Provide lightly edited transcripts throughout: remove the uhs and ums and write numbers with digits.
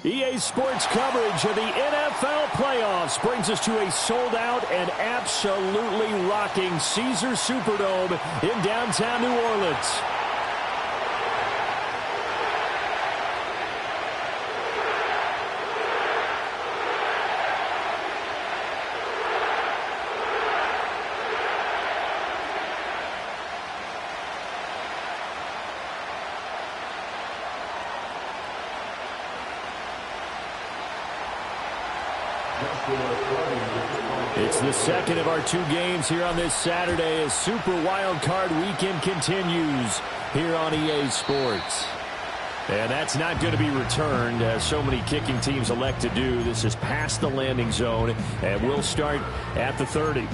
EA Sports coverage of the NFL playoffs brings us to a sold-out and absolutely rocking Caesars Superdome in downtown New Orleans. It's the second of our two games here on this Saturday as Super Wild Card Weekend continues here on EA Sports. And that's not going to be returned, as so many kicking teams elect to do. This is past the landing zone, and we'll start at the 30.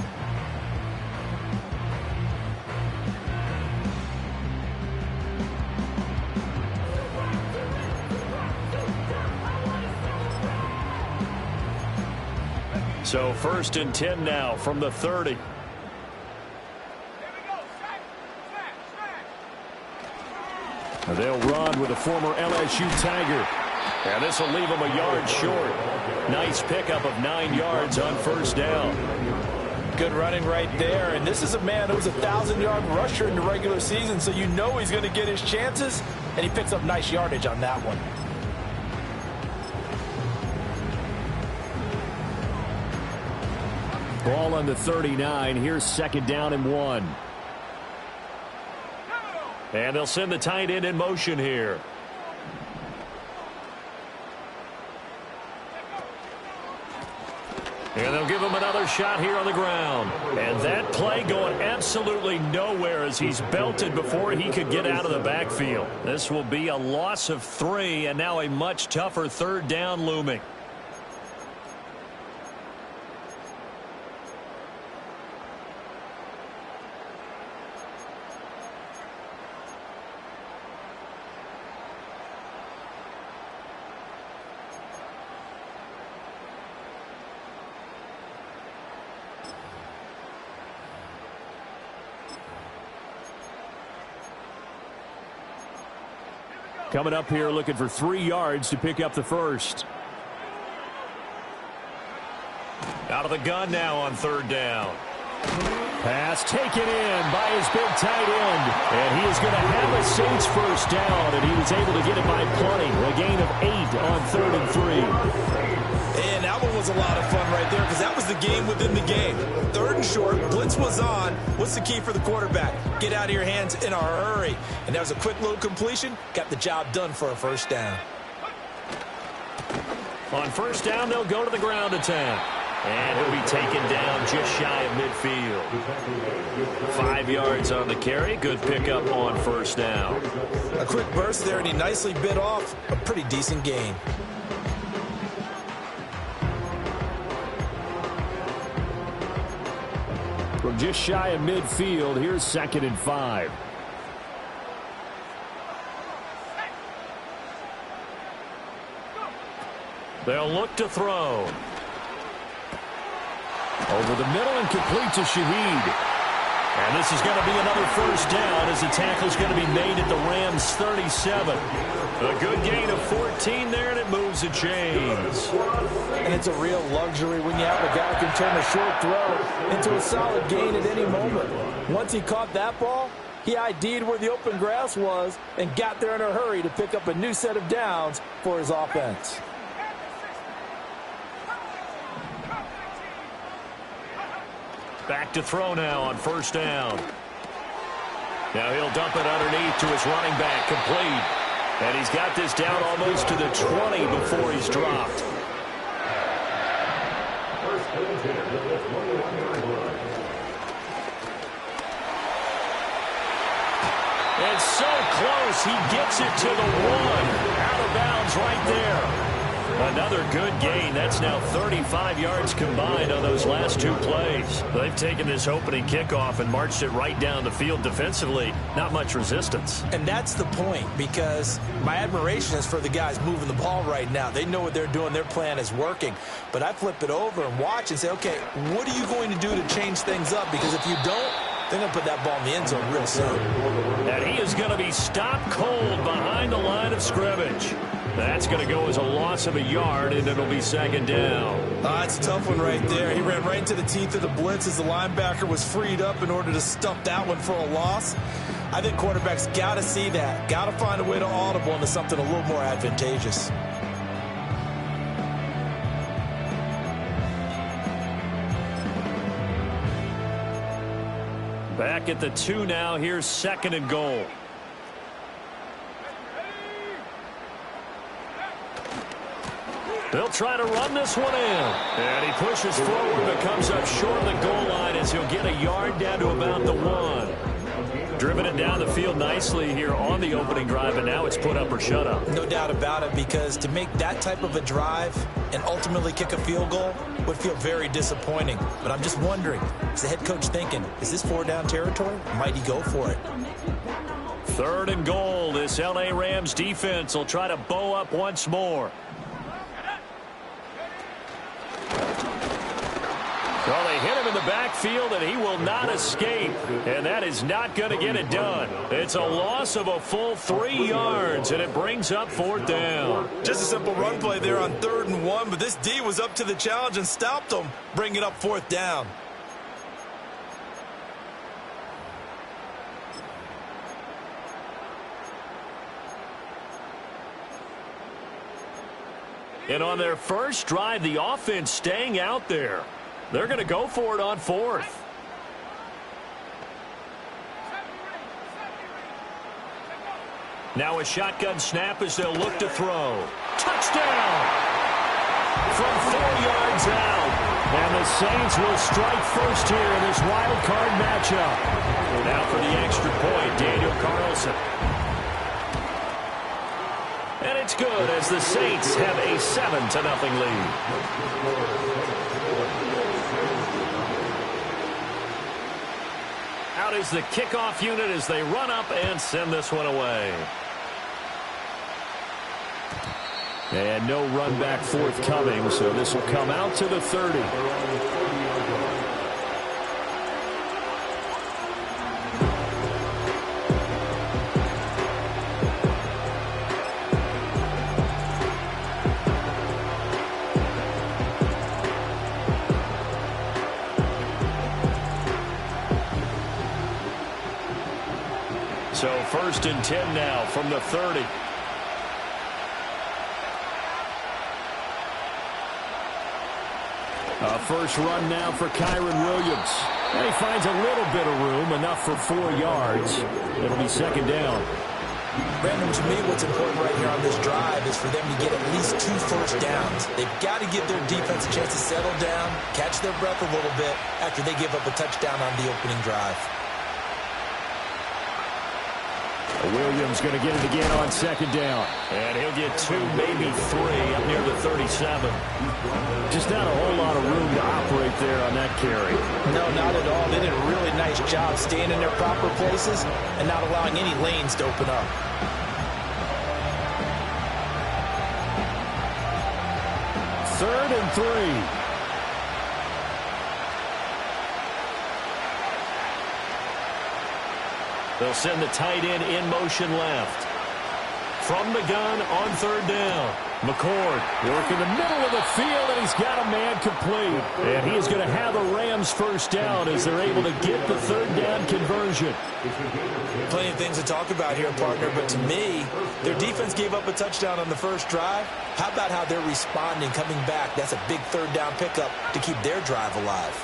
So 1st and 10 now from the 30. They'll run with a former LSU Tiger. And this will leave them a yard short. Nice pickup of 9 yards on 1st down. Good running right there. And this is a man who was a 1,000-yard rusher in the regular season, so you know he's going to get his chances. And he picks up nice yardage on that one. Ball on the 39. Here's 2nd down and 1. And they'll send the tight end in motion here. And they'll give him another shot here on the ground. And that play going absolutely nowhere as he's belted before he could get out of the backfield. This will be a loss of 3, and now a much tougher 3rd down looming. Coming up here looking for 3 yards to pick up the 1st. Out of the gun now on 3rd down. Pass taken in by his big tight end. And he is going to have a Saints 1st down, and he was able to get it by plenty. A gain of 8 on 3rd and 3. And that one was a lot of fun right there because that was the game within the game. 3rd and short, blitz was on. What's the key for the quarterback? Get out of your hands in a hurry. And that was a quick little completion. Got the job done for a 1st down. On 1st down, they'll go to the ground attack. And he'll be taken down just shy of midfield. 5 yards on the carry. Good pickup on 1st down. A quick burst there, and he nicely bit off a pretty decent gain. From just shy of midfield, here's 2nd and 5. They'll look to throw. Over the middle and complete to Shaheed. And this is going to be another 1st down as the tackle is going to be made at the Rams 37. A good gain of 14 there, and it moves the chains. And it's a real luxury when you have a guy who can turn a short throw into a solid gain at any moment. Once he caught that ball, he ID'd where the open grass was and got there in a hurry to pick up a new set of downs for his offense. Back to throw now on 1st down. Now he'll dump it underneath to his running back, complete. And he's got this down almost to the 20 before he's dropped. And so close, he gets it to the 1. Out of bounds right there. Another good gain. That's now 35 yards combined on those last 2 plays. They've taken this opening kickoff and marched it right down the field defensively. Not much resistance. And that's the point, because my admiration is for the guys moving the ball right now. They know what they're doing. Their plan is working. But I flip it over and watch and say, okay, what are you going to do to change things up? Because if you don't, They're going to put that ball in the end zone real soon. And he is going to be stopped cold behind the line of scrimmage. That's going to go as a loss of a yard, and it'll be second down. It's a tough one right there. He ran right into the teeth of the blitz as the linebacker was freed up in order to stuff that one for a loss. I think quarterbacks got to see that. Got to find a way to audible into something a little more advantageous. Back at the 2 now. Here's second and goal. They'll try to run this one in. And he pushes forward but comes up short of the goal line as he'll get a yard down to about the 1. Driven it down the field nicely here on the opening drive, and now it's put up or shut up. No doubt about it, because to make that type of a drive and ultimately kick a field goal would feel very disappointing. But I'm just wondering, is the head coach thinking, is this 4-down territory? Might he go for it? Third and goal. This L.A. Rams defense will try to bow up once more. Well, they hit him in the backfield, and he will not escape. And that is not going to get it done. It's a loss of a full 3 yards, and it brings up 4th down. Just a simple run play there on 3rd and 1, but this D was up to the challenge and stopped him, bringing up 4th down. And on their first drive, the offense staying out there. They're going to go for it on 4th. Now a shotgun snap as they'll look to throw. Touchdown! From 4 yards out. And the Saints will strike first here in this wild card matchup. Now for the extra point, Daniel Carlson. And it's good as the Saints have a 7-0 lead. Out is the kickoff unit as they run up and send this one away. And no run back forthcoming, so this will come out to the 30. So 1st and 10 now from the 30. First run now for Kyron Williams. And he finds a little bit of room, enough for 4 yards. It'll be second down. Brandon, to me, what's important right here on this drive is for them to get at least 2 first downs. They've got to give their defense a chance to settle down, catch their breath a little bit after they give up a touchdown on the opening drive. Williams going to get it again on second down. And he'll get 2, maybe 3 up near the 37. Just not a whole lot of room to operate there on that carry. No, not at all. They did a really nice job staying in their proper places and not allowing any lanes to open up. Third and 3. They'll send the tight end in motion left. From the gun on 3rd down. McCord working the middle of the field, and he's got a man complete. And he is going to have a Rams first down as they're able to get the 3rd down conversion. Plenty of things to talk about here, partner, but to me, their defense gave up a touchdown on the first drive. How about how they're responding, coming back? That's a big 3rd down pickup to keep their drive alive.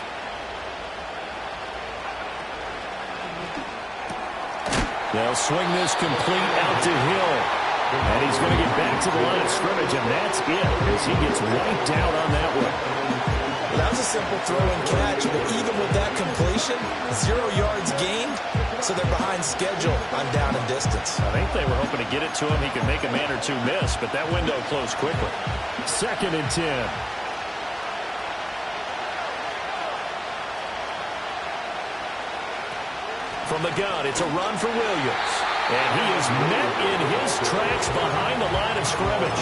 They'll swing this complete out to Hill. And he's going to get back to the line of scrimmage, and that's it as he gets wiped out on that one. Well, that was a simple throw and catch, but even with that completion, 0 yards gained, so they're behind schedule on down and distance. I think they were hoping to get it to him. He could make a man or 2 miss, but that window closed quickly. 2nd and 10. From the gun, it's a run for Williams. And he is met in his tracks behind the line of scrimmage.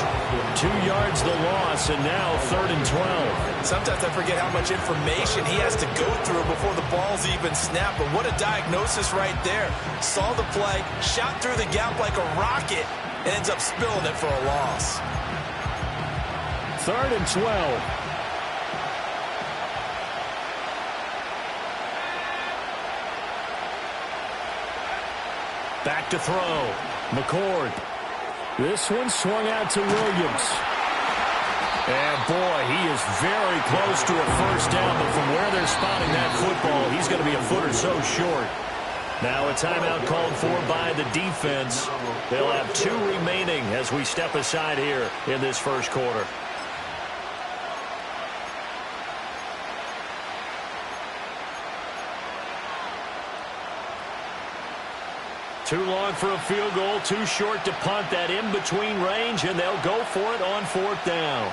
2 yards the loss, and now 3rd and 12. Sometimes I forget how much information he has to go through before the ball's even snapped. But what a diagnosis right there. Saw the play, shot through the gap like a rocket, and ends up spilling it for a loss. 3rd and 12. Back to throw. McCord. This one swung out to Williams. And boy, he is very close to a first down, but from where they're spotting that football, he's going to be a foot or so short. Now a timeout called for by the defense. They'll have 2 remaining as we step aside here in this first quarter. Too long for a field goal, too short to punt. That in-between range, and they'll go for it on 4th down.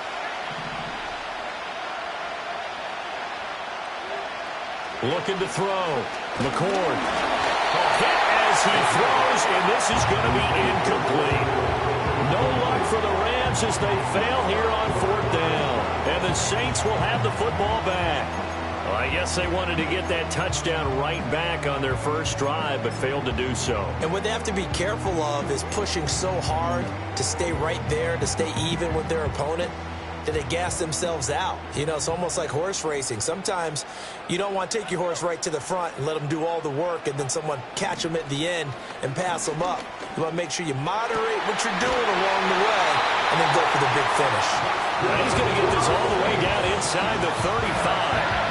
Looking to throw. McCord. A hit as he throws, and this is going to be incomplete. No luck for the Rams as they fail here on 4th down. And the Saints will have the football back. Well, I guess they wanted to get that touchdown right back on their first drive, but failed to do so. And what they have to be careful of is pushing so hard to stay right there, to stay even with their opponent, that they gas themselves out. You know, it's almost like horse racing. Sometimes you don't want to take your horse right to the front and let them do all the work, and then someone catch them at the end and pass them up. You want to make sure you moderate what you're doing along the way and then go for the big finish. Now he's going to get this all the way down inside the 35.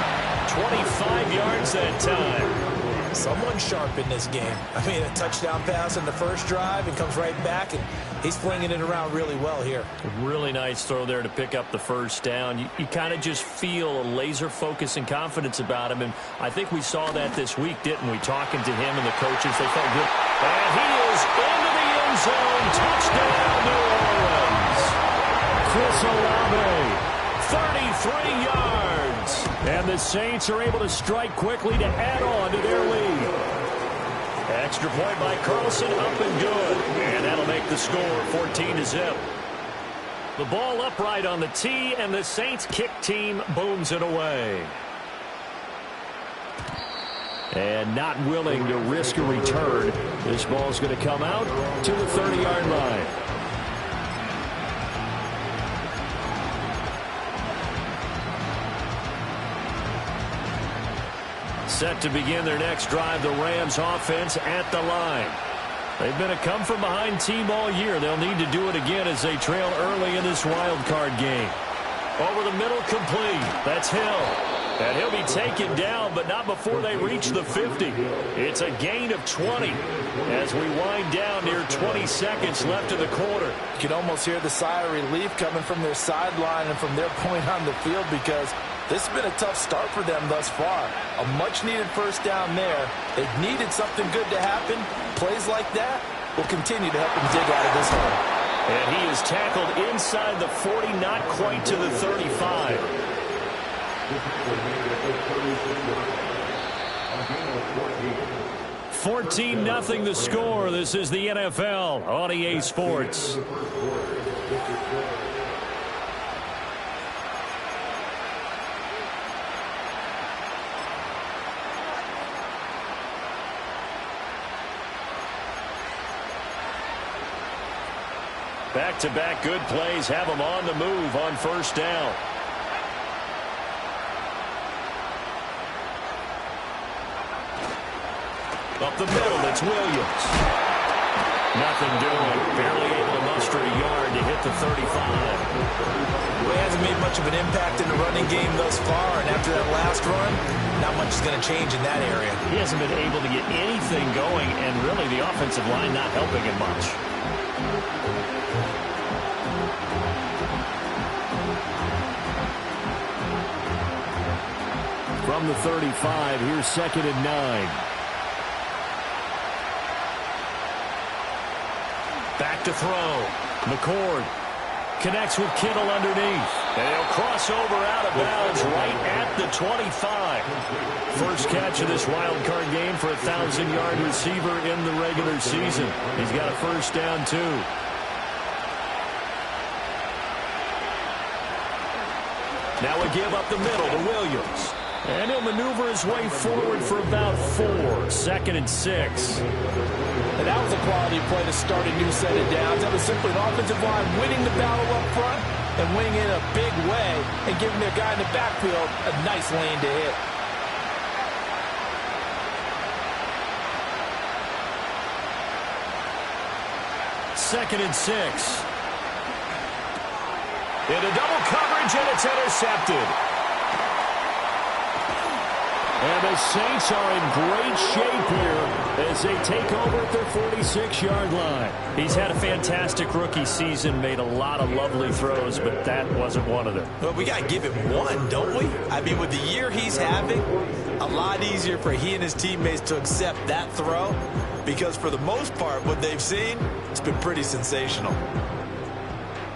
25 yards that time. Someone sharp in this game. I mean, a touchdown pass in the first drive and comes right back, and he's flinging it around really well here. Really nice throw there to pick up the first down. You kind of just feel a laser focus and confidence about him, and I think we saw that this week, didn't we? Talking to him and the coaches, they felt good. And he is into the end zone. Touchdown, New Orleans. Chris Olave, 33 yards. And the Saints are able to strike quickly to add on to their lead. Extra point by Carlson, up and good. And that'll make the score 14-0. The ball upright on the tee, and the Saints kick team booms it away. And not willing to risk a return. This ball's going to come out to the 30-yard line. Set to begin their next drive, the Rams offense at the line. They've been a come-from-behind team all year. They'll need to do it again as they trail early in this wild card game. Over the middle, complete. That's Hill. And he'll be taken down, but not before they reach the 50. It's a gain of 20 as we wind down near 20 seconds left in the quarter. You can almost hear the sigh of relief coming from their sideline and from their point on the field, because this has been a tough start for them thus far. A much-needed first down there. They've needed something good to happen. Plays like that will continue to help them dig out of this hole. And he is tackled inside the 40, not quite to the 35. 14-0 the score. This is the NFL on EA Sports. Back-to-back good plays have them on the move on first down. Up the middle, it's Williams. Nothing doing. Barely able to muster a yard to hit the 35. Well, he hasn't made much of an impact in the running game thus far, and after that last run, not much is going to change in that area. He hasn't been able to get anything going, and really the offensive line not helping him much. From the 35, here's 2nd and 9. Back to throw. McCord. Connects with Kittle underneath. And he'll cross over out of bounds right at the 25. First catch of this wild card game for a 1,000-yard receiver in the regular season. He's got a first down, too. Now we give up the middle to Williams. And he'll maneuver his way forward for about 4. 2nd and 6. And that was a quality play to start a new set of downs. That was simply an offensive line winning the battle up front and winning in a big way and giving their guy in the backfield a nice lane to hit. Second and 6. Into double coverage, and it's intercepted. And the Saints are in great shape here as they take over at their 46-yard line. He's had a fantastic rookie season, made a lot of lovely throws, but that wasn't one of them. Well, we got to give him one, don't we? I mean, with the year he's having, a lot easier for he and his teammates to accept that throw because for the most part, what they've seen, it's been pretty sensational.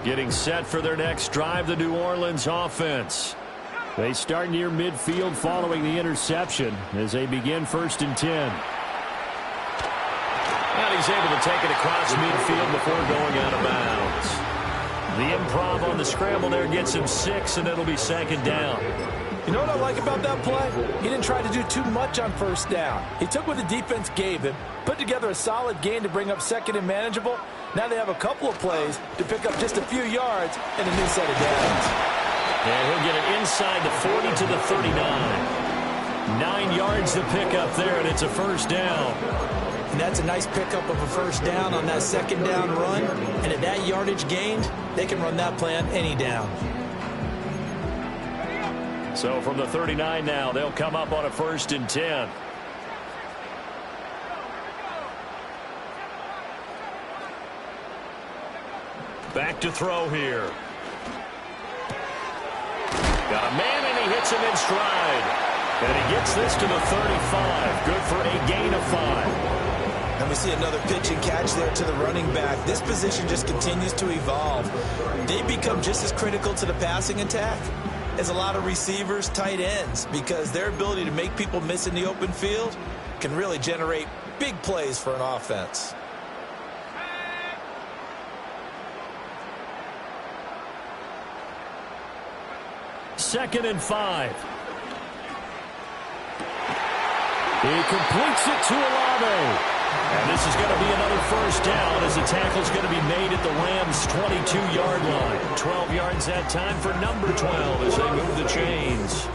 Getting set for their next drive, the New Orleans offense. They start near midfield following the interception as they begin 1st and 10. And he's able to take it across midfield before going out of bounds. The improv on the scramble there gets him 6, and it'll be 2nd down. You know what I like about that play? He didn't try to do too much on 1st down. He took what the defense gave him, put together a solid gain to bring up 2nd and manageable. Now they have a couple of plays to pick up just a few yards and a new set of downs. And he'll get it inside the 40 to the 39. 9 yards to pick up there, and it's a 1st down. And that's a nice pickup of a 1st down on that 2nd down run. And at that yardage gained, they can run that play on any down. So from the 39 now, they'll come up on a 1st and 10. Back to throw here. Got a man, and he hits him in stride. And he gets this to the 35. Good for a gain of 5. And we see another pitch and catch there to the running back. This position just continues to evolve. They become just as critical to the passing attack as a lot of receivers, tight ends, because their ability to make people miss in the open field can really generate big plays for an offense. Second and 5. He completes it to Olave. And this is going to be another 1st down as the tackle's going to be made at the Rams' 22-yard line. 12 yards that time for number 12 as they move the chains.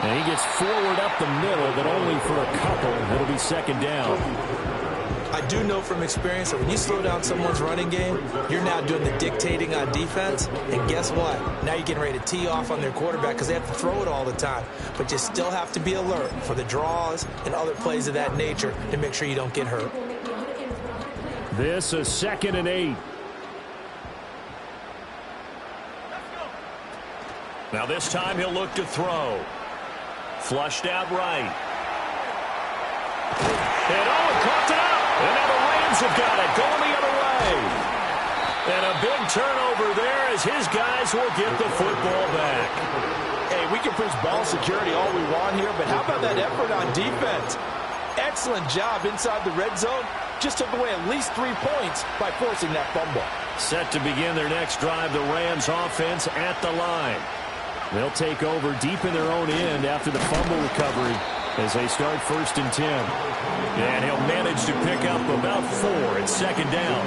And he gets forward up the middle, but only for a couple. It'll be 2nd down. I do know from experience that when you slow down someone's running game, you're now doing the dictating on defense. And guess what? Now you're getting ready to tee off on their quarterback because they have to throw it all the time. But you still have to be alert for the draws and other plays of that nature to make sure you don't get hurt. This is 2nd and 8. Now this time he'll look to throw. Flushed out right. And caught it up. And now the Rams have got it. Going the other way. And a big turnover there as his guys will get the football back. Hey, we can preach ball security all we want here, but how about that effort on defense? Excellent job inside the red zone. Just took away at least 3 points by forcing that fumble. Set to begin their next drive, the Rams offense at the line. They'll take over deep in their own end after the fumble recovery as they start 1st and 10. And he'll manage to pick up about 4 at 2nd down.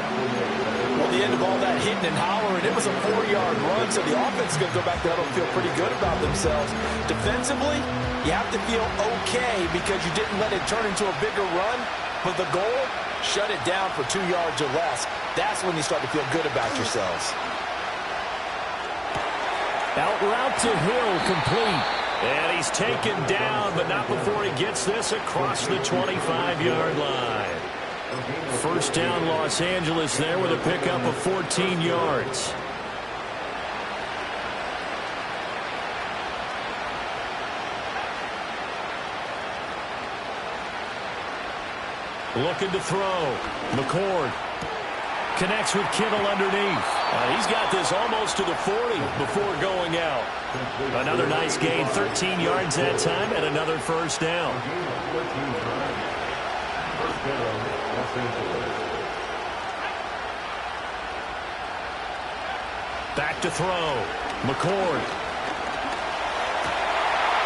Well, the end of all that hitting and hollering, it was a 4-yard run, so the offense is going to go back to huddle and feel pretty good about themselves. Defensively, you have to feel okay because you didn't let it turn into a bigger run, but the goal, shut it down for 2 yards or less. That's when you start to feel good about yourselves. Out route to Hill, complete. And he's taken down, but not before he gets this across the 25-yard line. First down, Los Angeles there with a pickup of 14 yards. Looking to throw. McCord connects with Kittle underneath. He's got this almost to the 40 before going out. Another nice gain, 13 yards that time, and another first down. Back to throw. McCord.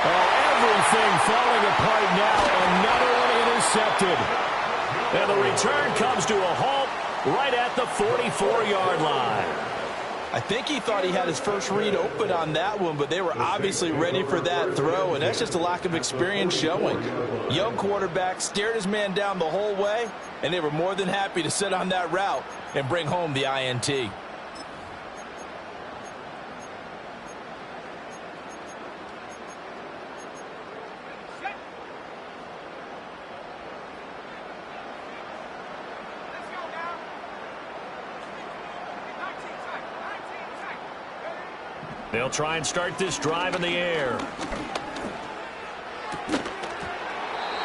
Oh, everything falling apart now. Another one intercepted. And the return comes to a halt right at the 44-yard line. I think he thought he had his first read open on that one, but they were obviously ready for that throw, and that's just a lack of experience showing. Young quarterback stared his man down the whole way, and they were more than happy to sit on that route and bring home the INT. They'll try and start this drive in the air.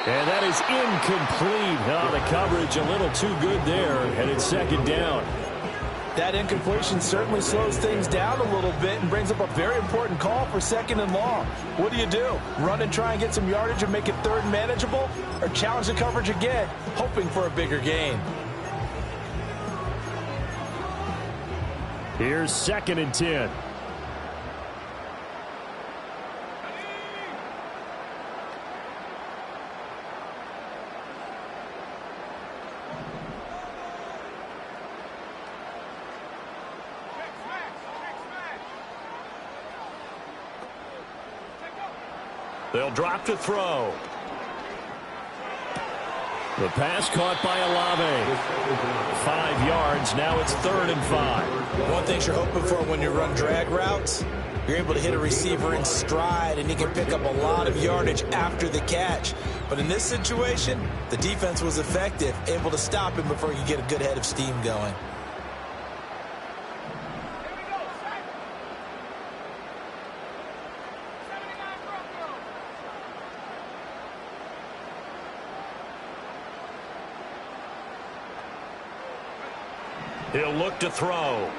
And that is incomplete. Oh, the coverage a little too good there, and it's second down. That incompletion certainly slows things down a little bit and brings up a very important call for second and long. What do? Run and try and get some yardage and make it third and manageable, or challenge the coverage again, hoping for a bigger gain? Here's second and 10. They'll drop to throw. The pass caught by Olave. 5 yards. Now it's 3rd and 5. One thing you're hoping for when you run drag routes, you're able to hit a receiver in stride, and he can pick up a lot of yardage after the catch. But in this situation, the defense was effective, able to stop him before you get a good head of steam going. He'll look to throw.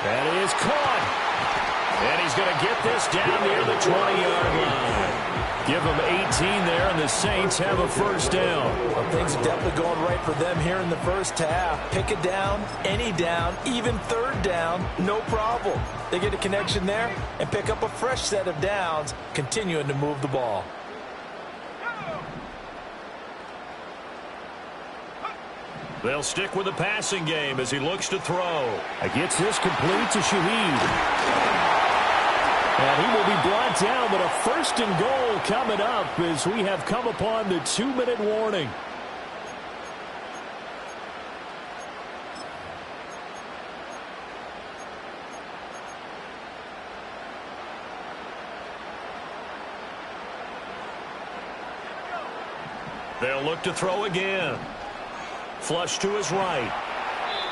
That is caught. And he's going to get this down near the 20-yard line. Give him 18 there, and the Saints have a first down. Well, things are definitely going right for them here in the first half. Pick a down, any down, even third down, no problem. They get a connection there and pick up a fresh set of downs, continuing to move the ball. They'll stick with the passing game as he looks to throw. Gets this complete to Shaheed. And he will be brought down, but a 1st and goal coming up as we have come upon the 2-minute warning. They'll look to throw again. Flush to his right.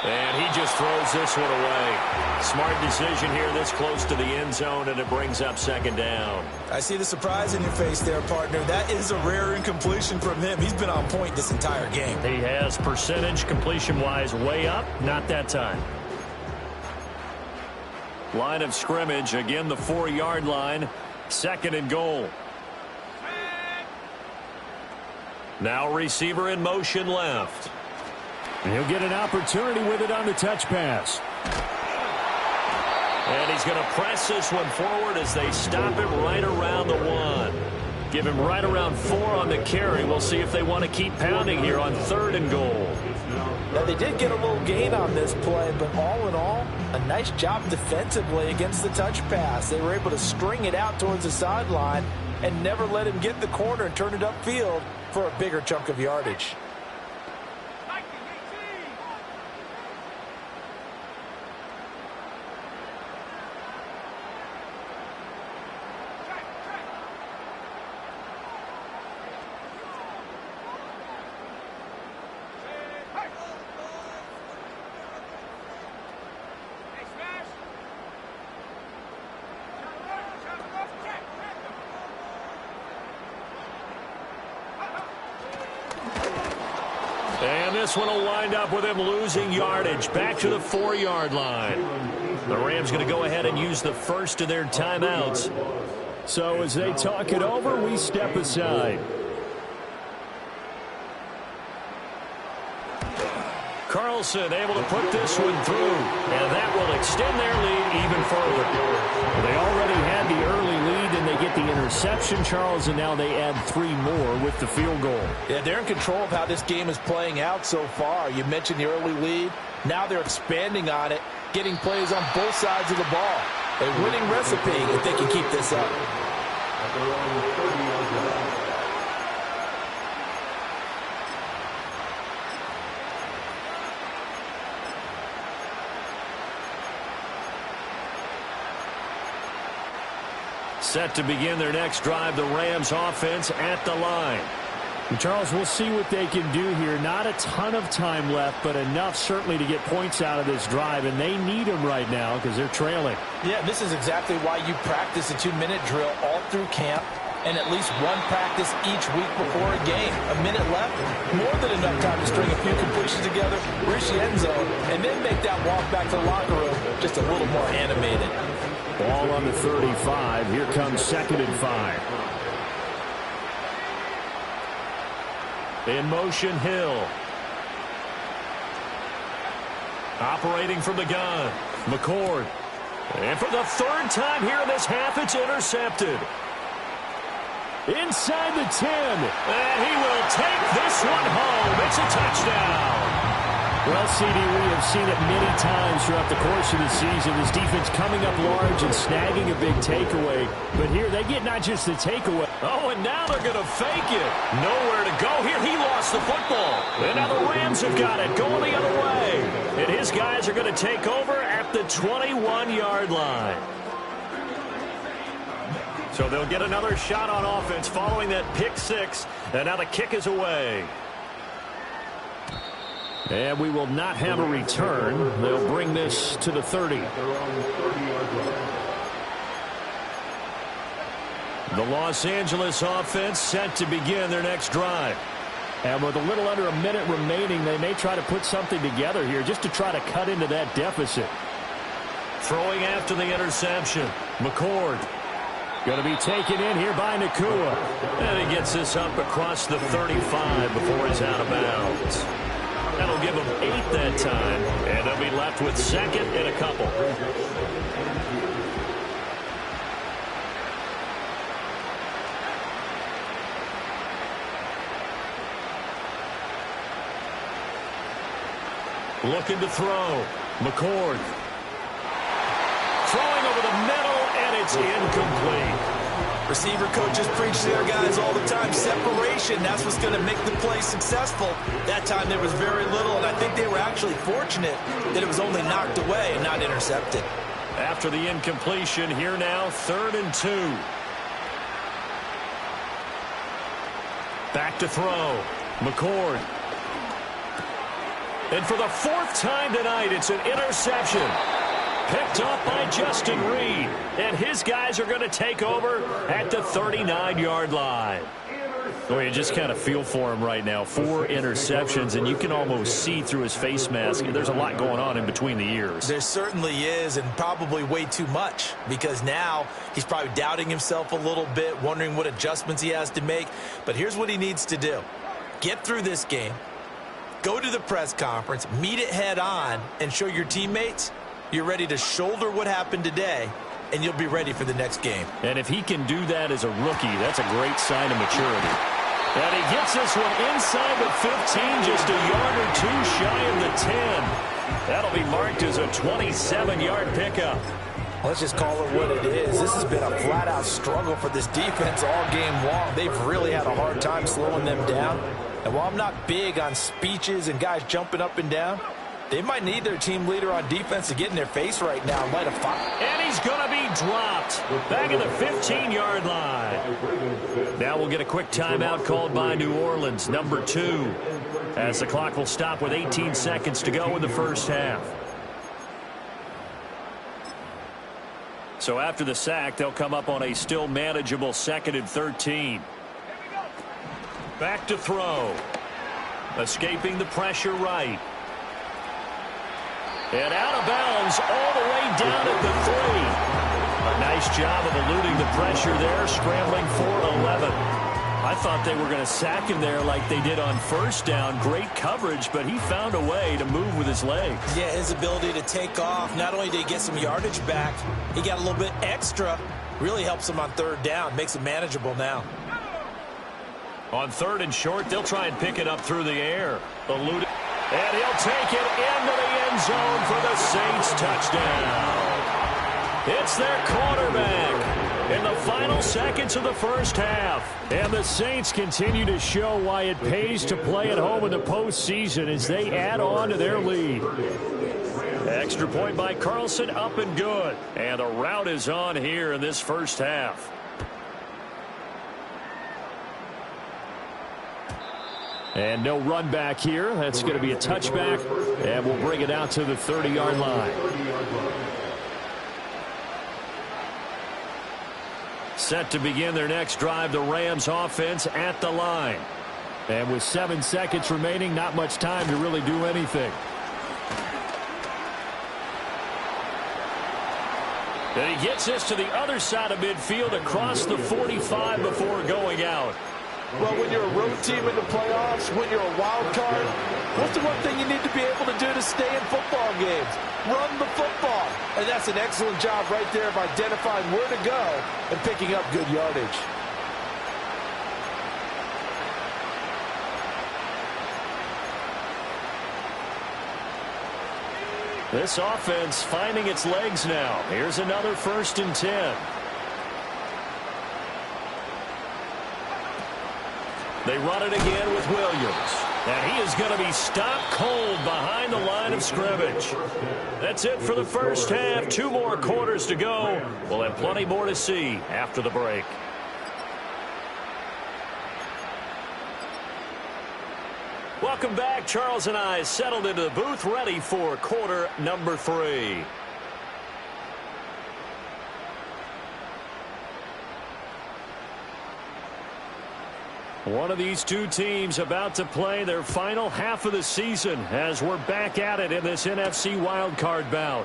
And he just throws this one away. Smart decision here this close to the end zone, and it brings up second down. I see the surprise in your face there, partner. That is a rare incompletion from him. He's been on point this entire game. He has percentage completion-wise way up. Not that time. Line of scrimmage, again the 4-yard line. 2nd and goal. Now receiver in motion left. He'll get an opportunity with it on the touch pass. And he's going to press this one forward as they stop him right around the 1. Give him right around 4 on the carry. We'll see if they want to keep pounding here on 3rd and goal. Now, they did get a little gain on this play, but all in all, a nice job defensively against the touch pass. They were able to string it out towards the sideline and never let him get the corner and turn it upfield for a bigger chunk of yardage. this one will wind up with him losing yardage back to the 4-yard line. The Rams going to go ahead and use the first of their timeouts. So as they talk it over, we step aside. Carlson able to put this one through, and that will extend their lead even further. They already had the early lead, and they get the interception, Charles, and now they add 3 more with the field goal. Yeah, they're in control of how this game is playing out so far. You mentioned the early lead. Now they're expanding on it, getting plays on both sides of the ball. A winning recipe if they can keep this up. Set to begin their next drive, the Rams offense at the line. And Charles, we'll see what they can do here. Not a ton of time left, but enough certainly to get points out of this drive, and they need them right now because they're trailing. Yeah, this is exactly why you practice a 2-minute drill all through camp and at least one practice each week before a game. A minute left, more than enough time to string a few completions together, reach the end zone, and then make that walk back to the locker room just a little more animated. Ball on the 35. Here comes 2nd and 5. In motion, Hill. Operating from the gun, McCord. And for the 3rd time here in this half, it's intercepted. Inside the 10. And he will take this one home. It's a touchdown. Well, CD, we have seen it many times throughout the course of the season. This defense coming up large and snagging a big takeaway. But here they get not just the takeaway. Oh, and now they're going to fake it. Nowhere to go here. He lost the football. And now the Rams have got it going the other way. And his guys are going to take over at the 21-yard line. So they'll get another shot on offense following that pick 6. And now the kick is away. And we will not have a return. They'll bring this to the 30. The Los Angeles offense set to begin their next drive. And with a little under a minute remaining, they may try to put something together here just to try to cut into that deficit. Throwing after the interception, McCord. Going to be taken in here by Nakua. And he gets this up across the 35 before he's out of bounds. That'll give them 8 that time, and they'll be left with 2nd and a couple. Looking to throw. McCord. Throwing over the middle, and it's incomplete. Receiver coaches preach to their guys all the time. Separation, that's what's going to make the play successful. That time there was very little, and I think they were actually fortunate that it was only knocked away and not intercepted. After the incompletion, here now, 3rd and 2. Back to throw. McCord. And for the 4th time tonight, it's an interception. Picked up by Justin Reed. And his guys are going to take over at the 39-yard line. Well, you just kind of feel for him right now. 4 interceptions, and you can almost see through his face mask. There's a lot going on in between the ears. There certainly is, and probably way too much, because now he's probably doubting himself a little bit, wondering what adjustments he has to make. But here's what he needs to do. Get through this game, go to the press conference, meet it head on, and show your teammates you're ready to shoulder what happened today, and you'll be ready for the next game. And if he can do that as a rookie, that's a great sign of maturity. And he gets this one inside the 15, just a yard or 2 shy of the 10. That'll be marked as a 27-yard pickup. Let's just call it what it is. This has been a flat-out struggle for this defense all game long. They've really had a hard time slowing them down. And while I'm not big on speeches and guys jumping up and down, they might need their team leader on defense to get in their face right now and light a fire. And he's going to be dropped back at the 15-yard line. Now we'll get a quick timeout called by New Orleans, number 2, as the clock will stop with 18 seconds to go in the first half. So after the sack, they'll come up on a still manageable 2nd and 13. Back to throw. escaping the pressure right. And out of bounds all the way down at the 3. A nice job of eluding the pressure there, scrambling for 11. I thought they were going to sack him there like they did on first down. Great coverage, but he found a way to move with his legs. Yeah, his ability to take off. Not only did he get some yardage back, he got a little bit extra. Really helps him on third down. Makes it manageable now. On 3rd and short, they'll try and pick it up through the air. Eluded. And he'll take it into the end zone for the Saints touchdown. It's their quarterback in the final seconds of the first half. And the Saints continue to show why it pays to play at home in the postseason as they add on to their lead. Extra point by Carlson, up and good. And a rout is on here in this first half. And no run back here. That's going to be a touchback. And we'll bring it out to the 30-yard line. Set to begin their next drive, the Rams offense at the line. And with 7 seconds remaining, not much time to really do anything. And he gets this to the other side of midfield across the 45 before going out. Well, when you're a road team in the playoffs, when you're a wild card, what's the one thing you need to be able to do to stay in football games? Run the football. And that's an excellent job right there of identifying where to go and picking up good yardage. This offense finding its legs now. Here's another 1st and 10. They run it again with Williams. And he is going to be stopped cold behind the line of scrimmage. That's it for the first half. 2 more quarters to go. We'll have plenty more to see after the break. Welcome back. Charles and I settled into the booth, ready for quarter number 3. One of these two teams about to play their final half of the season as we're back at it in this NFC wildcard bout.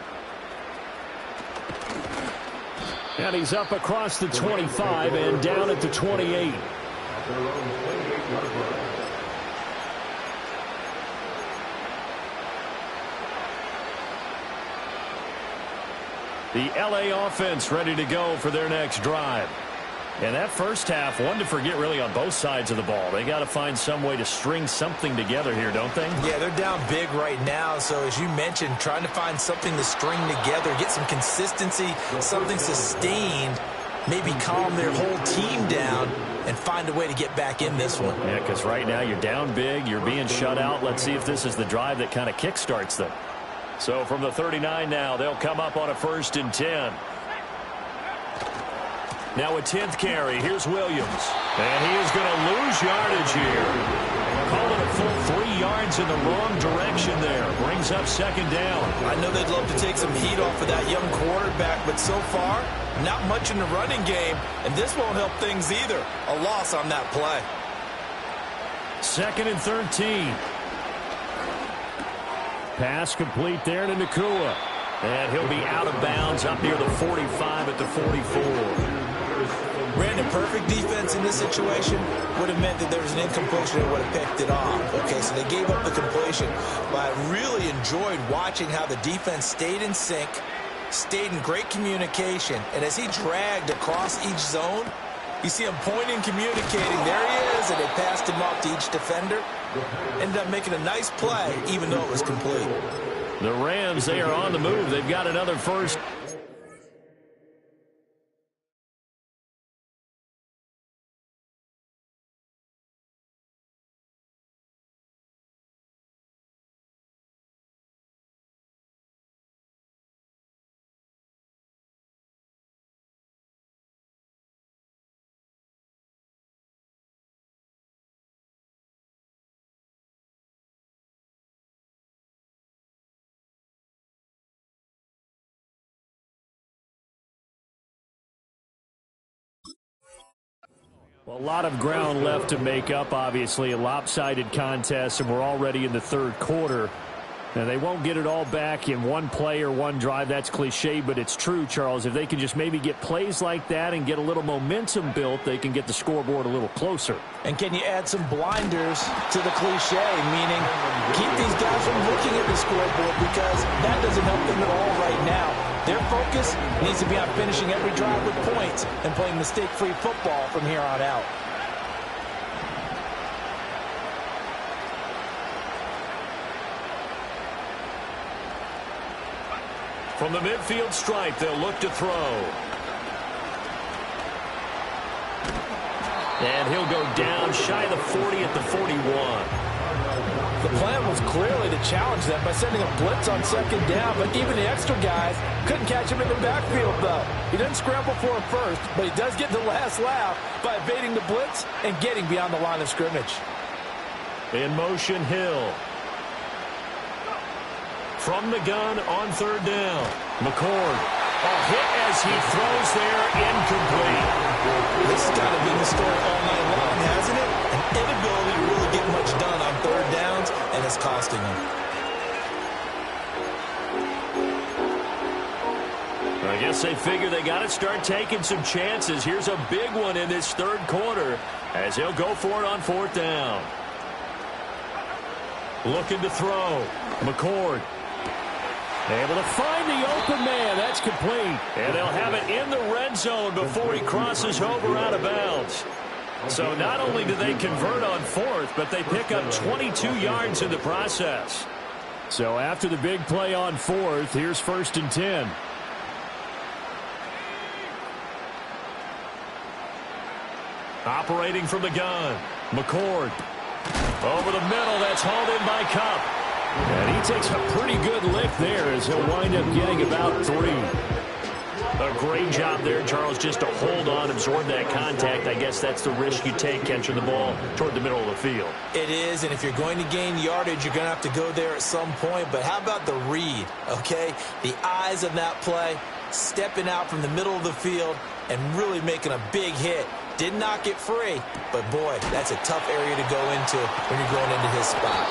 And he's up across the 25 and down at the 28. The LA offense ready to go for their next drive. And that first half, one to forget really on both sides of the ball. They got to find some way to string something together here, don't they? Yeah, they're down big right now. So as you mentioned, trying to find something to string together, get some consistency, something sustained, maybe calm their whole team down and find a way to get back in this one. Yeah, because right now you're down big, you're being shut out. Let's see if this is the drive that kind of kickstarts them. So from the 39 now, they'll come up on a 1st and 10. Now a 10th carry. Here's Williams. And he is going to lose yardage here. Call it a full 3 yards in the wrong direction there. Brings up 2nd down. I know they'd love to take some heat off of that young quarterback, but so far, not much in the running game, and this won't help things either. A loss on that play. 2nd and 13. Pass complete there to Nakua. And he'll be out of bounds up near the 45 at the 44. Brandon, perfect defense in this situation would have meant that there was an incompletion and would have picked it off. Okay, so they gave up the completion. But I really enjoyed watching how the defense stayed in sync, stayed in great communication, and as he dragged across each zone, you see him pointing, communicating. There he is, and they passed him off to each defender. Ended up making a nice play, even though it was complete. The Rams, they are on the move. They've got another first. Well, a lot of ground left to make up, obviously. A lopsided contest, and we're already in the third quarter. Now, they won't get it all back in one play or one drive. That's cliche, but it's true, Charles. If they can just maybe get plays like that and get a little momentum built, they can get the scoreboard a little closer. And can you add some blinders to the cliche, meaning keep these guys from looking at the scoreboard, because that doesn't help them at all right now. Their focus needs to be on finishing every drive with points and playing mistake-free football from here on out. From the midfield stripe, they'll look to throw. And he'll go down shy of the 40 at the 41. The plan was clearly to challenge them by sending a blitz on second down, but even the extra guys couldn't catch him in the backfield, though. He didn't scramble for him first, but he does get the last laugh by evading the blitz and getting beyond the line of scrimmage. In motion, Hill. From the gun on third down. McCord. A hit as he throws there, incomplete. This has got to be the story all night long, hasn't it? An inability to really get much done on third downs, and it's costing him. I guess they figure they got to start taking some chances. Here's a big one in this third quarter as he'll go for it on fourth down. Looking to throw. McCord. Able to find the open man. That's complete. And they'll have it in the red zone before he crosses over out of bounds. So not only do they convert on fourth, but they pick up 22 yards in the process. So after the big play on fourth, here's 1st and 10. Operating from the gun. McCord. Over the middle. That's hauled in by Cup. And he takes a pretty good lick there as he'll wind up getting about 3. A great job there, Charles, just to hold on, absorb that contact. I guess that's the risk you take catching the ball toward the middle of the field. It is, and if you're going to gain yardage, you're going to have to go there at some point. But how about the read, okay? The eyes of that play, stepping out from the middle of the field and really making a big hit. Did not get free, but boy, that's a tough area to go into when you're going into his spot.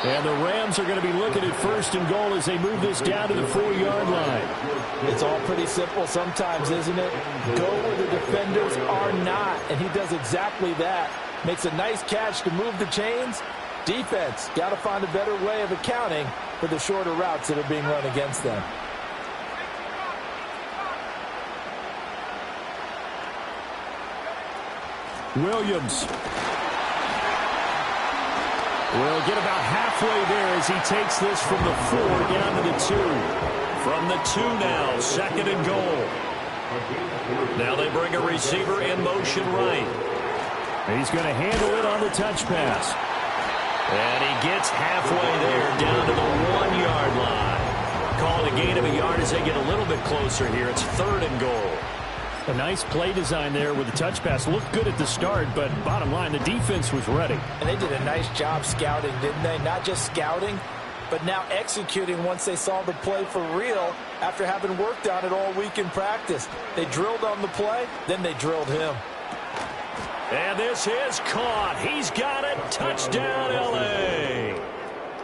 And the Rams are going to be looking at 1st and goal as they move this down to the 4-yard line. It's all pretty simple sometimes, isn't it? Go where the defenders are not, and he does exactly that. Makes a nice catch to move the chains. Defense got to find a better way of accounting for the shorter routes that are being run against them. Williams will get about halfway there as he takes this from the 4 down to the 2. From the 2 now, 2nd and goal. Now they bring a receiver in motion right. He's going to handle it on the touch pass. And he gets halfway there down to the 1-yard line. Call it a gain of a yard as they get a little bit closer here. It's 3rd and goal. A nice play design there with the touch pass. Looked good at the start, but bottom line, the defense was ready. And they did a nice job scouting, didn't they? Not just scouting, but now executing once they saw the play for real after having worked on it all week in practice. They drilled on the play, then they drilled him. And this is caught. He's got it. Touchdown, L.A.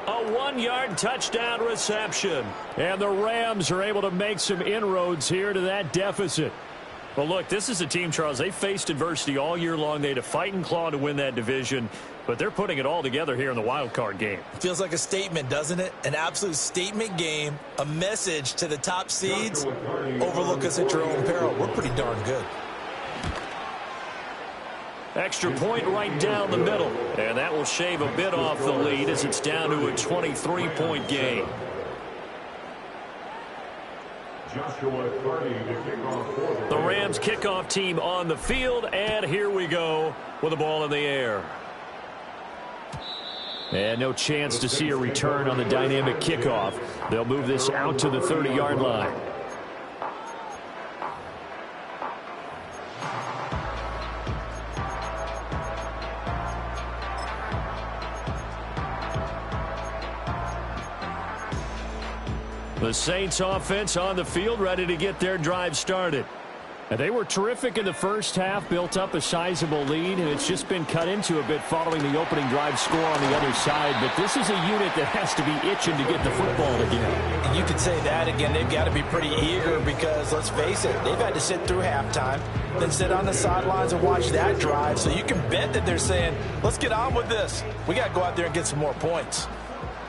A 1-yard touchdown reception. And the Rams are able to make some inroads here to that deficit. Well, look, this is a team, Charles, they faced adversity all year long. They had to fight and claw to win that division, but they're putting it all together here in the wild card game. Feels like a statement, doesn't it? An absolute statement game, a message to the top seeds. Overlook us at your own peril. We're pretty darn good. Extra point right down the middle, and that will shave a bit off the lead as it's down to a 23-point game. The Rams kickoff team on the field, and here we go with the ball in the air. And no chance to see a return on the dynamic kickoff. They'll move this out to the 30-yard line. The Saints offense on the field, ready to get their drive started. And they were terrific in the first half, built up a sizable lead, and it's just been cut into a bit following the opening drive score on the other side. But this is a unit that has to be itching to get the football again. And you could say that again. They've got to be pretty eager because, let's face it, they've had to sit through halftime, then sit on the sidelines and watch that drive. So you can bet that they're saying, let's get on with this. We got to go out there and get some more points.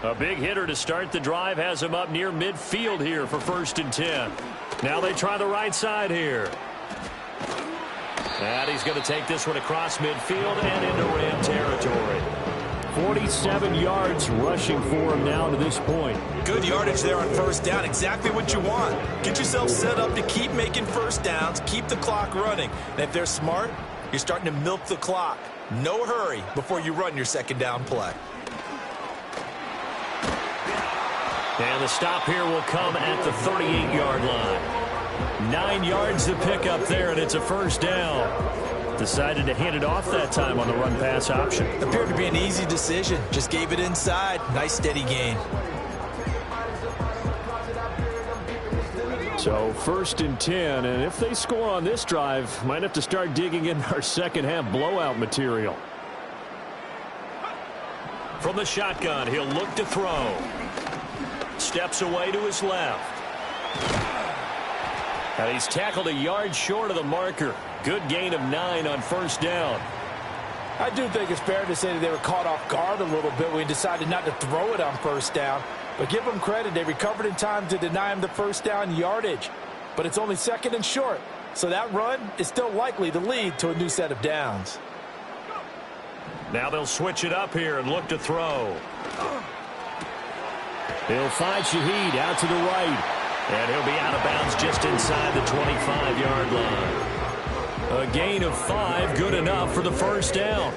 A big hitter to start the drive has him up near midfield here for 1st and 10. Now they try the right side here. And he's going to take this one across midfield and into Ram territory. 47 yards rushing for him now to this point. Good yardage there on 1st down. Exactly what you want. Get yourself set up to keep making 1st downs, keep the clock running. And if they're smart, you're starting to milk the clock. No hurry before you run your 2nd down play. And the stop here will come at the 38-yard line. 9 yards to pick up there, and it's a 1st down. Decided to hand it off that time on the run-pass option. Appeared to be an easy decision. Just gave it inside. Nice, steady gain. So 1st and 10, and if they score on this drive, might have to start digging in our second-half blowout material. From the shotgun, he'll look to throw. Steps away to his left. And he's tackled a yard short of the marker. Good gain of 9 on 1st down. I do think it's fair to say that they were caught off guard a little bit when he decided not to throw it on 1st down. But give them credit. They recovered in time to deny him the 1st down yardage. But it's only 2nd and short. So that run is still likely to lead to a new set of downs. Now they'll switch it up here and look to throw. He'll find Shaheed out to the right. And he'll be out of bounds just inside the 25-yard line. A gain of 5, good enough for the 1st down.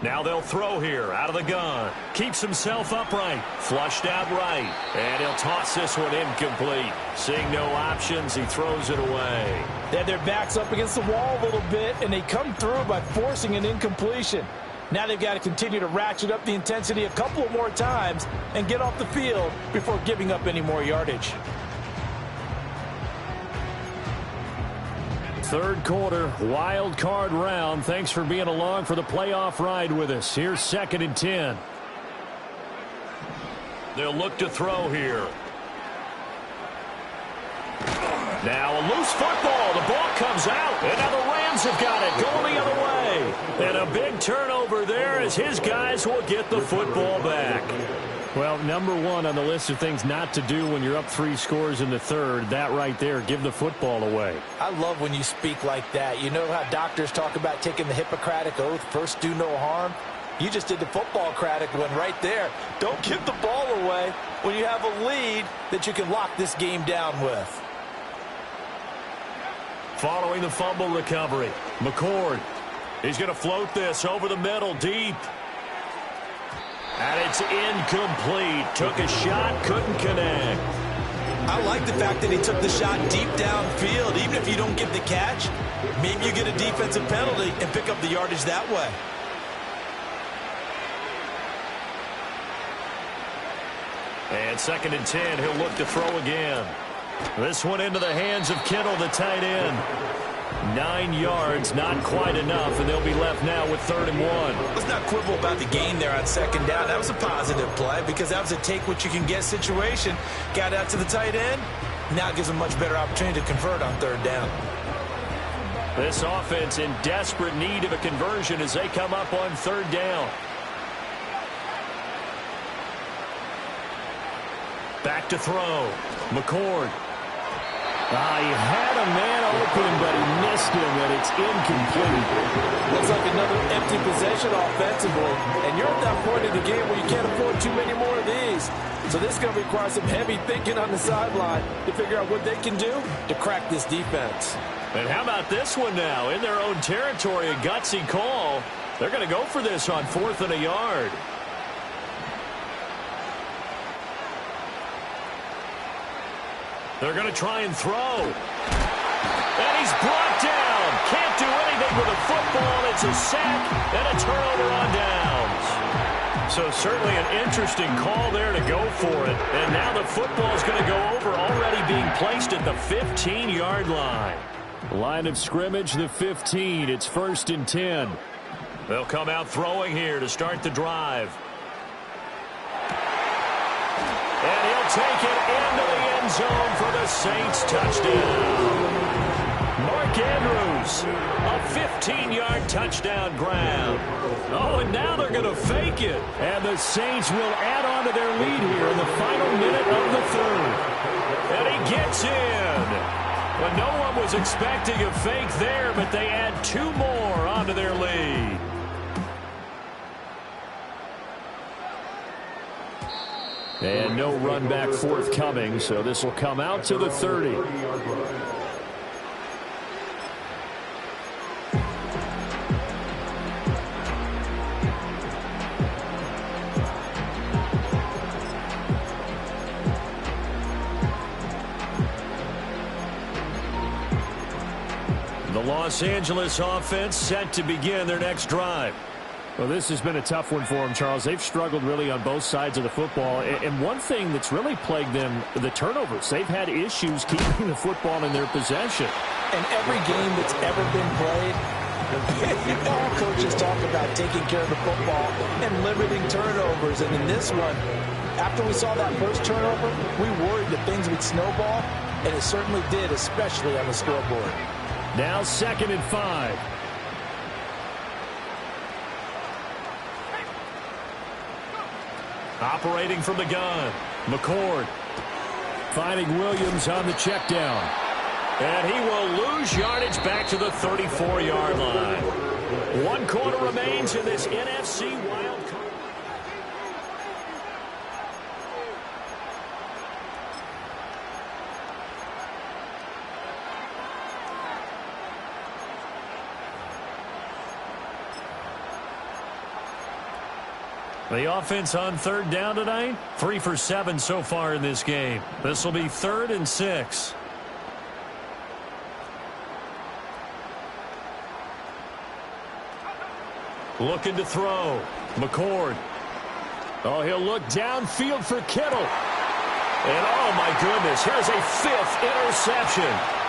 Now they'll throw here out of the gun. Keeps himself upright. Flushed out right. And he'll toss this one incomplete. Seeing no options, he throws it away. They had their backs up against the wall a little bit, and they come through by forcing an incompletion. Now they've got to continue to ratchet up the intensity a couple of more times and get off the field before giving up any more yardage. 3rd quarter, wild card round. Thanks for being along for the playoff ride with us. Here's 2nd and 10. They'll look to throw here. Now a loose football. The ball comes out. And now the Rams have got it. Going the other way. And a big turnover there as his guys will get the football back. Well, number 1 on the list of things not to do when you're up 3 scores in the 3rd. That right there, give the football away. I love when you speak like that. You know how doctors talk about taking the Hippocratic Oath, first do no harm? You just did the football-cratic one right there. Don't give the ball away when you have a lead that you can lock this game down with. Following the fumble recovery, McCord. He's going to float this over the middle deep. And it's incomplete. Took a shot, couldn't connect. I like the fact that he took the shot deep downfield. Even if you don't get the catch, maybe you get a defensive penalty and pick up the yardage that way. And 2nd and 10, he'll look to throw again. This one into the hands of Kittle, the tight end. 9 yards, not quite enough, and they'll be left now with 3rd and 1. Let's not quibble about the gain there on 2nd down. That was a positive play because that was a take-what-you-can-get situation. Got out to the tight end. Now it gives them a much better opportunity to convert on 3rd down. This offense in desperate need of a conversion as they come up on 3rd down. Back to throw. McCord. He had a man open, but he missed him, and it's incomplete. Looks like another empty possession offensively, and you're at that point in the game where you can't afford too many more of these. So this is going to require some heavy thinking on the sideline to figure out what they can do to crack this defense. And how about this one now? In their own territory, a gutsy call. They're going to go for this on 4th and a yard. They're going to try and throw. And he's brought down. Can't do anything with a football. It's a sack and a turnover on downs. So certainly an interesting call there to go for it. And now the football is going to go over, already being placed at the 15-yard line. Line of scrimmage, the 15. It's 1st and 10. They'll come out throwing here to start the drive. And he'll take it into the end zone for the Saints touchdown. Mark Andrews, a 15-yard touchdown grab. Oh, and now they're going to fake it. And the Saints will add on to their lead here in the final minute of the third. And he gets in. But no one was expecting a fake there, but they add 2 more onto their lead. And no run back forthcoming, so this will come out to the 30. The Los Angeles offense set to begin their next drive. Well, this has been a tough one for them, Charles. They've struggled really on both sides of the football. And one thing that's really plagued them, the turnovers. They've had issues keeping the football in their possession. And every game that's ever been played, all coaches talk about taking care of the football and limiting turnovers. And in this one, after we saw that first turnover, we worried that things would snowball, and it certainly did, especially on the scoreboard. Now 2nd and 5. Operating from the gun, McCord. Finding Williams on the check down. And he will lose yardage back to the 34-yard line. 1 quarter remains in this NFC wild card. The offense on 3rd down tonight, 3 for 7 so far in this game. This will be 3rd and 6. Looking to throw. McCord. Oh, he'll look downfield for Kittle. And oh my goodness, here's a 5th interception.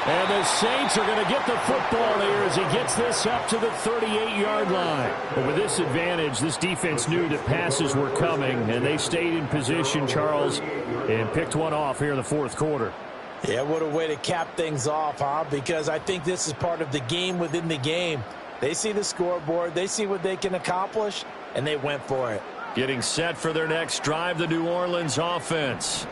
And the Saints are going to get the football here as he gets this up to the 38-yard line. But with this advantage, this defense knew that passes were coming, and they stayed in position, Charles, and picked one off here in the 4th quarter. Yeah, what a way to cap things off, huh? Because I think this is part of the game within the game. They see the scoreboard, they see what they can accomplish, and they went for it. Getting set for their next drive, the New Orleans offense.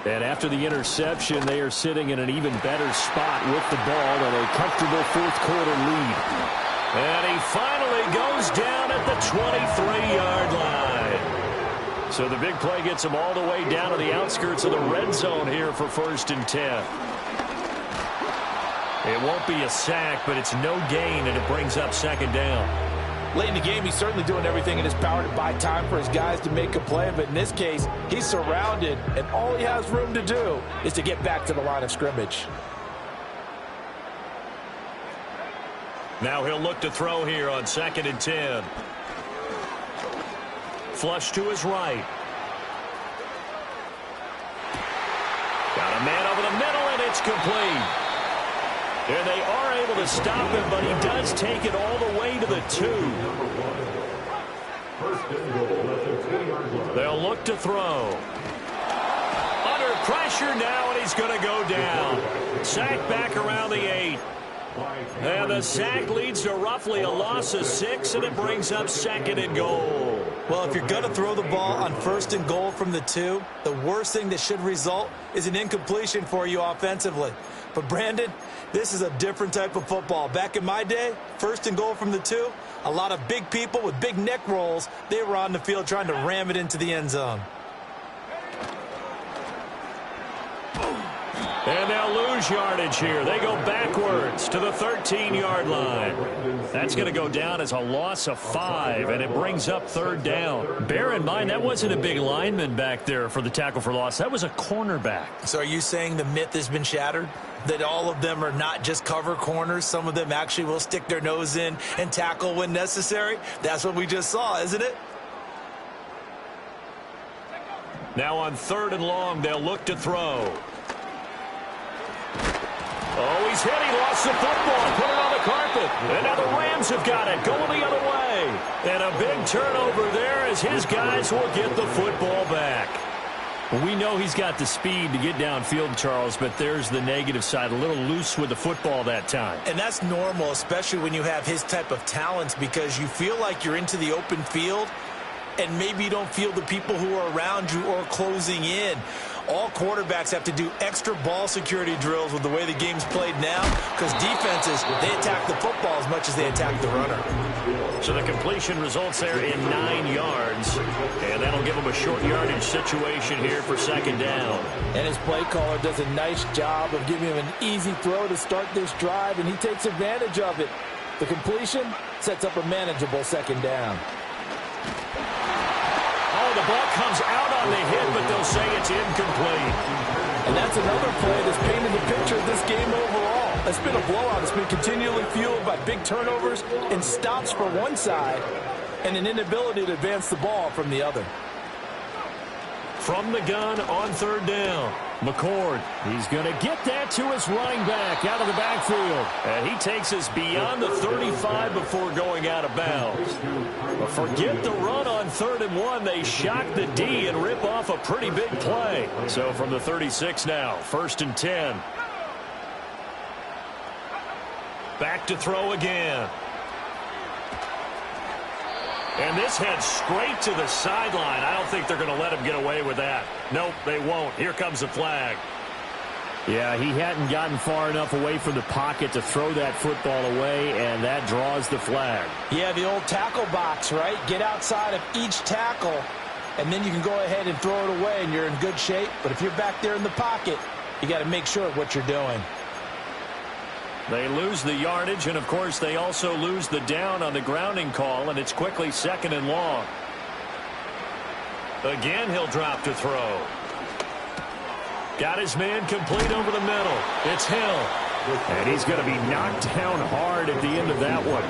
And after the interception, they are sitting in an even better spot with the ball and a comfortable 4th quarter lead. And he finally goes down at the 23-yard line. So the big play gets him all the way down to the outskirts of the red zone here for 1st and 10. It won't be a sack, but it's no gain, and it brings up 2nd down. Late in the game, he's certainly doing everything in his power to buy time for his guys to make a play. But in this case, he's surrounded, and all he has room to do is to get back to the line of scrimmage. Now he'll look to throw here on 2nd and 10. Flush to his right. Got a man over the middle, and it's complete. And they are able to stop him, but he does take it all the way to the 2. They'll look to throw. Under pressure now, and he's going to go down. Sack back around the 8. And the sack leads to roughly a loss of 6, and it brings up 2nd and goal. Well, if you're going to throw the ball on 1st and goal from the 2, the worst thing that should result is an incompletion for you offensively. But, Brandon, this is a different type of football. Back in my day, 1st and goal from the 2, a lot of big people with big neck rolls, they were on the field trying to ram it into the end zone. And they'll lose yardage here. They go backwards to the 13-yard line. That's going to go down as a loss of 5, and it brings up 3rd down. Bear in mind, that wasn't a big lineman back there for the tackle for loss. That was a cornerback. So are you saying the myth has been shattered? That all of them are not just cover corners? Some of them actually will stick their nose in and tackle when necessary? That's what we just saw, isn't it? Now on 3rd and long, they'll look to throw. Oh, he's hit. He lost the football. Put it on the carpet. And now the Rams have got it. Going the other way. And a big turnover there as his guys will get the football back. We know he's got the speed to get downfield, Charles, but there's the negative side. A little loose with the football that time. And that's normal, especially when you have his type of talents, because you feel like you're into the open field and maybe you don't feel the people who are around you or closing in. All quarterbacks have to do extra ball security drills with the way the game's played now, because defenses, they attack the football as much as they attack the runner. So the completion results there in 9 yards, and that'll give them a short yardage situation here for 2nd down. And his play caller does a nice job of giving him an easy throw to start this drive, and he takes advantage of it. The completion sets up a manageable 2nd down. The ball comes out on the hit, but they'll say it's incomplete. And that's another play that's painted the picture of this game overall. It's been a blowout. It's been continually fueled by big turnovers and stops for one side and an inability to advance the ball from the other. From the gun on 3rd down. McCord, he's going to get that to his running back out of the backfield. And he takes us beyond the 35 before going out of bounds. But forget the run on 3rd and 1. They shock the D and rip off a pretty big play. So from the 36 now, 1st and 10. Back to throw again. And this heads straight to the sideline. I don't think they're going to let him get away with that. Nope, they won't. Here comes the flag. Yeah, he hadn't gotten far enough away from the pocket to throw that football away, and that draws the flag. Yeah, the old tackle box, right? Get outside of each tackle, and then you can go ahead and throw it away, and you're in good shape. But if you're back there in the pocket, you got to make sure of what you're doing. They lose the yardage, and, of course, they also lose the down on the grounding call, and it's quickly 2nd and long. Again, he'll drop to throw. Got his man complete over the middle. It's Hill. And he's going to be knocked down hard at the end of that one.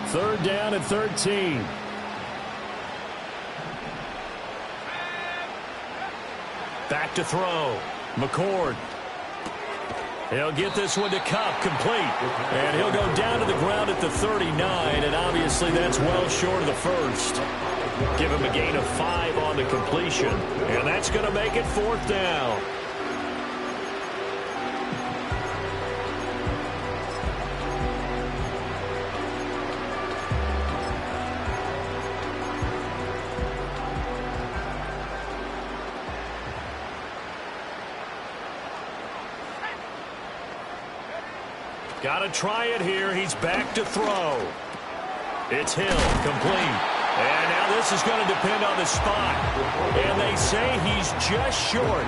Third down and 13. Back to throw. McCord. He'll get this one to Cup, complete. And he'll go down to the ground at the 39, and obviously that's well short of the first. Give him a gain of 5 on the completion, and that's going to make it 4th down. Got to try it here. He's back to throw. It's Hill, complete. And now this is going to depend on the spot. And they say he's just short.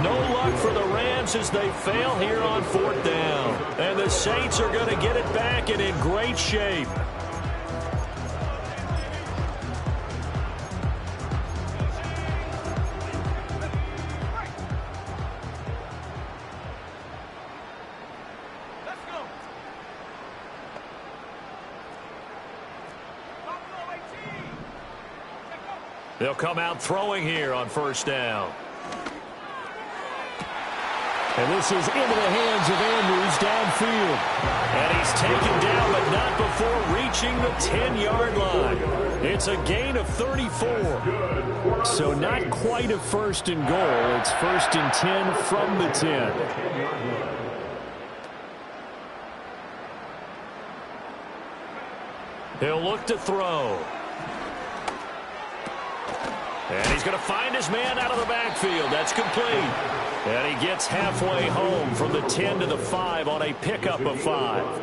No luck for the Rams as they fail here on 4th down. And the Saints are going to get it back and in great shape. They'll come out throwing here on 1st down. And this is into the hands of Andrews downfield. And he's taken down, but not before reaching the 10-yard line. It's a gain of 34. So not quite a 1st and goal. It's 1st and 10 from the 10. He'll look to throw. And he's going to find his man out of the backfield. That's complete. And he gets halfway home from the 10 to the 5 on a pickup of 5.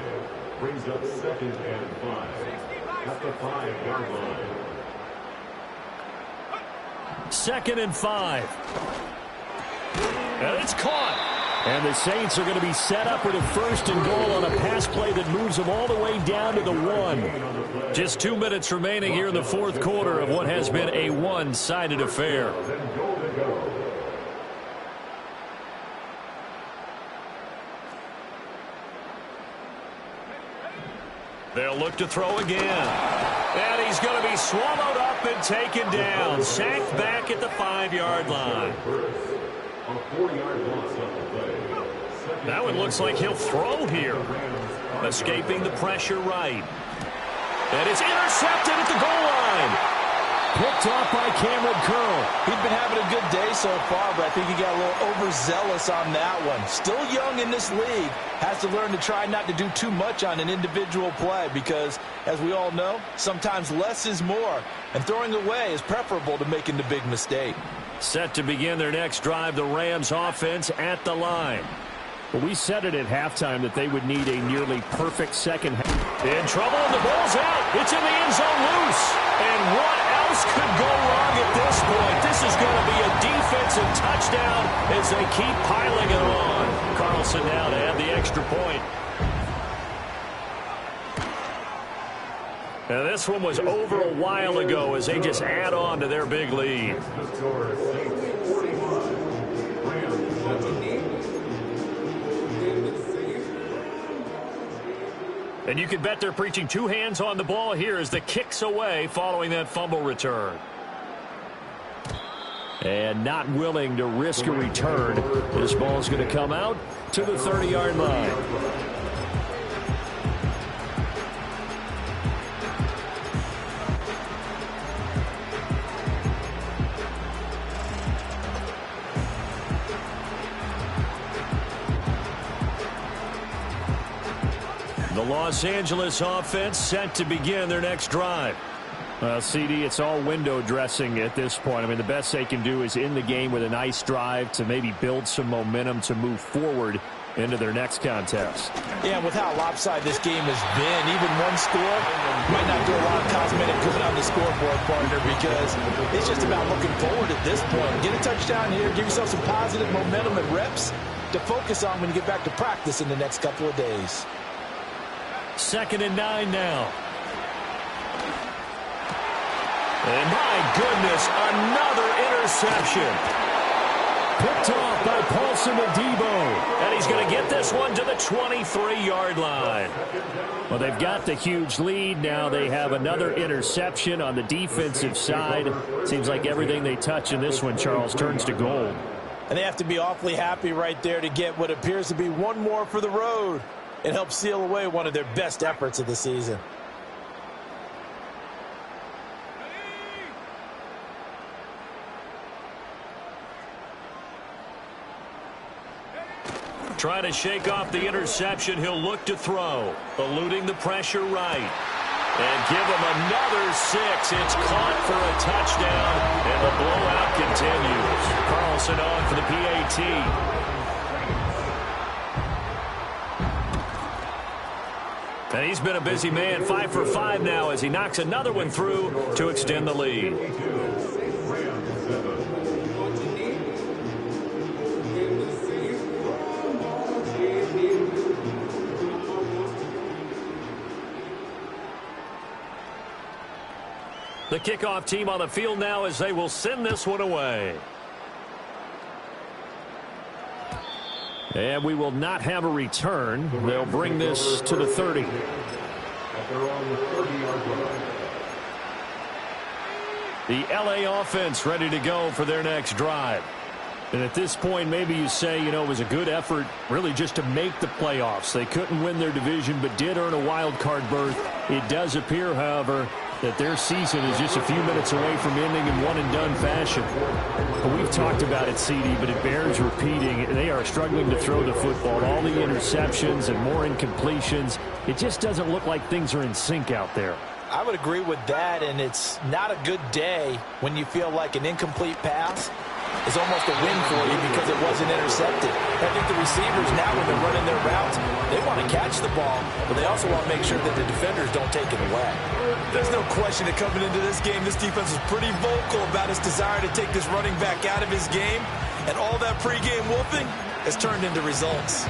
brings up 2nd and 5 at the 5-yard line. 2nd and 5. And it's caught. And the Saints are going to be set up with a 1st and goal on a pass play that moves them all the way down to the 1. Just 2 minutes remaining here in the 4th quarter of what has been a one-sided affair. They'll look to throw again. And he's going to be swallowed up and taken down. Sacked back at the 5-yard line. Now it looks like he'll throw here. Escaping the pressure right. And it's intercepted at the goal line. Picked off by Cameron Curl. He's been having a good day so far, but I think he got a little overzealous on that one. Still young in this league. Has to learn to try not to do too much on an individual play because, as we all know, sometimes less is more. And throwing away is preferable to making the big mistake. Set to begin their next drive, the Rams offense at the line. Well, we said it at halftime that they would need a nearly perfect second half. In trouble, and the ball's out. It's in the end zone loose. And what else could go wrong at this point? This is going to be a defensive touchdown as they keep piling it on. Carlson now to add the extra point. Now this one was over a while ago as they just add on to their big lead. And you can bet they're preaching 2 hands on the ball here as the kick's away following that fumble return. And not willing to risk a return. This ball's going to come out to the 30-yard line. The Los Angeles offense set to begin their next drive. Well, CD, it's all window dressing at this point. I mean, the best they can do is in the game with a nice drive to maybe build some momentum to move forward into their next contest. Yeah, with how lopsided this game has been, even one score might not do a lot of cosmetic good on the scoreboard, partner, because it's just about looking forward at this point. Get a touchdown here, give yourself some positive momentum and reps to focus on when you get back to practice in the next couple of days. 2nd and 9 now. And my goodness, another interception. Picked off by Paulson Adebo. And he's going to get this one to the 23-yard line. Well, they've got the huge lead. Now they have another interception on the defensive side. Seems like everything they touch in this one, Charles, turns to gold. And they have to be awfully happy right there to get what appears to be one more for the road. It helps seal away one of their best efforts of the season. Trying to shake off the interception. He'll look to throw. Eluding the pressure right. And give him another 6. It's caught for a touchdown. And the blowout continues. Carlson on for the PAT. And he's been a busy man, 5 for 5 now as he knocks another one through to extend the lead. The kickoff team on the field now as they will send this one away. And we will not have a return. They'll bring this to the 30. The LA offense ready to go for their next drive. And at this point, maybe you say, you know, it was a good effort really just to make the playoffs. They couldn't win their division but did earn a wild card berth. It does appear, however, that their season is just a few minutes away from ending in one-and-done fashion. But we've talked about it, CD, but it bears repeating. They are struggling to throw the football. All the interceptions and more incompletions. It just doesn't look like things are in sync out there. I would agree with that, and it's not a good day when you feel like an incomplete pass is almost a win for you because it wasn't intercepted. I think the receivers now, when they're running their routes, they want to catch the ball, but they also want to make sure that the defenders don't take it away. There's no question that coming into this game, this defense was pretty vocal about its desire to take this running back out of his game, and all that pregame wolfing has turned into results.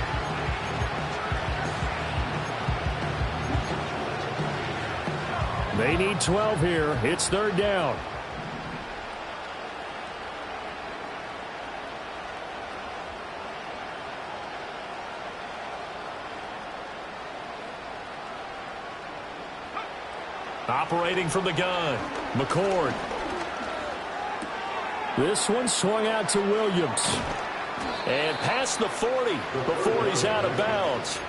They need 12 here. It's third down. Operating from the gun, McCord. This one swung out to Williams. And past the 40 before he's out of bounds.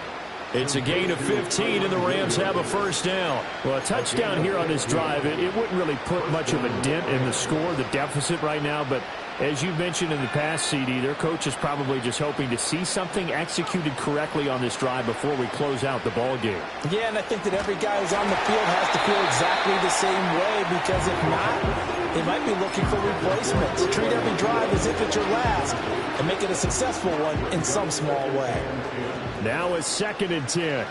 It's a gain of 15, and the Rams have a first down. Well, a touchdown here on this drive, it wouldn't really put much of a dent in the score, the deficit right now, but as you mentioned in the past, CD, their coach is probably just hoping to see something executed correctly on this drive before we close out the ball game. Yeah, and I think that every guy who's on the field has to feel exactly the same way, because if not, they might be looking for replacements. Treat every drive as if it's your last and make it a successful one in some small way. Now it's 2nd and 10.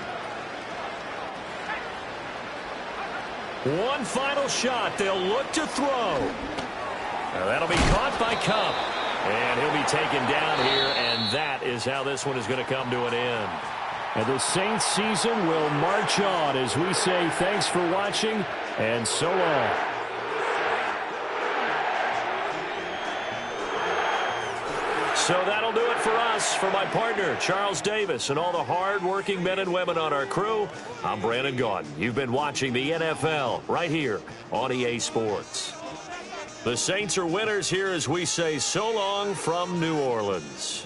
One final shot. They'll look to throw. Now that'll be caught by Cup. And he'll be taken down here, and that is how this one is going to come to an end. And the Saints season will march on as we say thanks for watching and so long. So that'll do it for us. For my partner, Charles Davis, and all the hard-working men and women on our crew, I'm Brandon Gaudin. You've been watching the NFL right here on EA Sports. The Saints are winners here as we say so long from New Orleans.